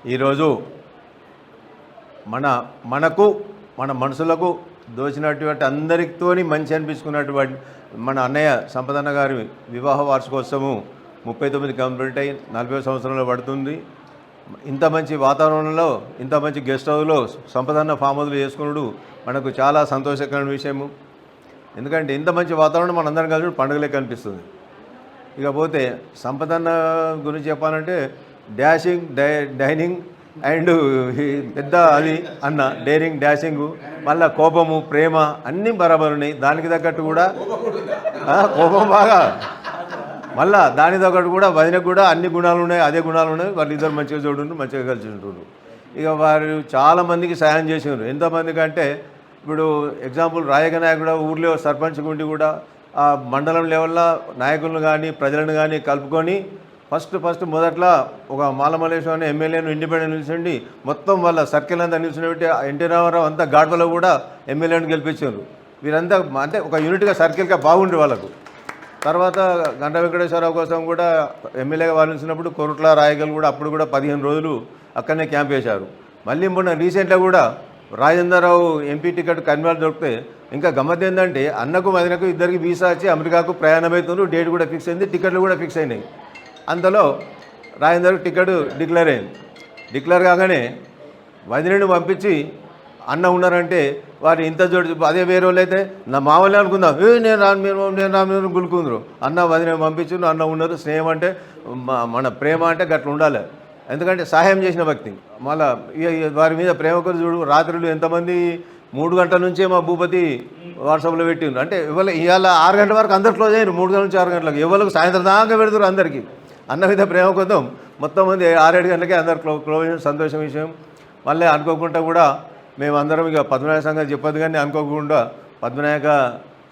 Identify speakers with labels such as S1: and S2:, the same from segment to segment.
S1: ఈరోజు మనకు మన మనసులకు దోచినటువంటి అందరితోని మంచి అనిపించుకున్నటువంటి మన అన్నయ్య సంపదన్న గారి వివాహ వార్షికోత్సవం 39 కంప్లీట్ అయ్యి 40వ సంవత్సరంలో పడుతుంది. ఇంత మంచి వాతావరణంలో ఇంత మంచి గెస్ట్ హౌస్లో సంపదన్న ఫామ్ హౌస్లో చేసుకున్నాడు మనకు చాలా సంతోషకరమైన విషయము. ఎందుకంటే ఇంత మంచి వాతావరణం మనందరం కలిసి పండుగలే కనిపిస్తుంది. ఇకపోతే సంపదన్న గురించి చెప్పాలంటే డాషింగ్ డైనింగ్ అండ్ పెద్ద అది అన్న డైరింగ్ డాషింగు, మళ్ళీ కోపము ప్రేమ అన్నీ బరాబర్ ఉన్నాయి. దానికి తగ్గట్టు కూడా కోపం బాగా, మళ్ళా దాని తగ్గట్టు కూడా వదినకు కూడా అన్ని గుణాలు ఉన్నాయి, అదే గుణాలు ఉన్నాయి. వాళ్ళు ఇద్దరు మంచిగా చూడుండ్రు, మంచిగా కలిసి ఉంటుండ్రు. ఇక వారు చాలామందికి సాయం చేసినారు. ఎంతమందికి అంటే ఇప్పుడు ఎగ్జాంపుల్ రాజకీయ కూడా ఊర్లో సర్పంచ్ గుండి కూడా ఆ మండలం లెవెల్లో నాయకులను కానీ ప్రజలను కానీ కలుపుకొని ఫస్ట్ మొదట్లో ఒక మాలమల్లేశ్వరం అనే ఎమ్మెల్యేను ఇండిపెండెంట్ నిలిచిండి మొత్తం వాళ్ళ సర్కిల్ అంతా నిలిచినబెట్టి ఎన్టీ రామారావు అంతా గాడ్పలో కూడా ఎమ్మెల్యేని గెలిపించారు. వీరంతా అంటే ఒక యూనిట్గా సర్కిల్గా బాగుండే వాళ్ళకు. తర్వాత గంట వెంకటేశ్వరరావు కోసం కూడా ఎమ్మెల్యేగా వాళ్ళు నిలిచినప్పుడు కొరుట్ల రాయగల్ కూడా అప్పుడు కూడా 15 రోజులు అక్కడనే క్యాంప్ వేశారు. మళ్ళీ మొన్న రీసెంట్గా కూడా రాజేంద్రరావు ఎంపీ టికెట్ కన్వీనర్ దొరికితే ఇంకా గమ్మత్ ఏంటంటే అన్నకు వదినకు ఇద్దరికి వీసా వచ్చి అమెరికాకు ప్రయాణం అవుతున్నారు. డేట్ కూడా ఫిక్స్ అయింది, టికెట్లు కూడా ఫిక్స్ అయినాయి. అంతలో రాజేందర్కి టికెట్ డిక్లేర్ అయింది. డిక్లేర్ కాగానే వదినను పంపించి అన్న ఉన్నారంటే వారు ఇంత జోడి అదే వేరే వాళ్ళు అయితే నా మామూలు అనుకుందాం, నేను రాను గులుకుందరు. అన్న వదిన పంపించు, అన్న ఉన్నారు. స్నేహం అంటే మన ప్రేమ అంటే గట్ల ఉండాలి. ఎందుకంటే సహాయం చేసిన వ్యక్తి. మళ్ళీ వారి మీద ప్రేమ కొద్ది చూడు, రాత్రులు ఎంతమంది 3 గంటల నుంచే మా భూపతి వాట్సాప్లో పెట్టిండ్రు. అంటే ఇవాళ 6 గంటల వరకు అందరు క్లోజ్ అయ్యారు. 3 గంటల నుంచి 6 గంటలకు ఎవరికి సాయంత్రం దాకా పెడతారు. అందరికీ అన్న మీద ప్రేమ కొద్దాం మొత్తం మంది 6-7 గంటలకే అందరు క్లోజ్ సంతోషం విషయం. మళ్ళీ అనుకోకుండా కూడా మేమందరం ఇక పద్మనాయక సంఘం చెప్పదు కానీ అనుకోకుండా పద్మనాయక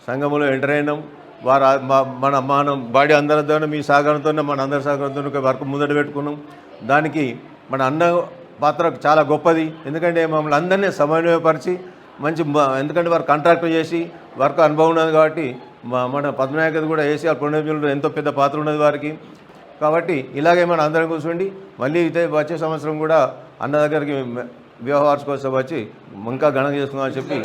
S1: సంఘంలో ఎంటర్ అయినాం. మనం బాడీ అందరితో మీ సహకారంతో మన అందరి సహకారంతో ఒక వర్క్ ముందట పెట్టుకున్నాం. దానికి మన అన్న పాత్ర చాలా గొప్పది. ఎందుకంటే మమ్మల్ని అందరినీ సమన్వయపరిచి మంచి, ఎందుకంటే వారు కాంట్రాక్ట్ చేసి వర్క్ అనుభవం ఉన్నది కాబట్టి మన పద్మనాయకది కూడా వేసి ఆ పుణ్యజనులు ఎంతో పెద్ద పాత్ర ఉన్నది వారికి. కాబట్టి ఇలాగే మనం అందరం కూర్చోండి. మళ్ళీ అయితే వచ్చే సంవత్సరం కూడా అన్న దగ్గరికి వివాహ వార్షికోత్సవం వచ్చి ఇంకా ఘనంగా చేసుకుందామని చెప్పి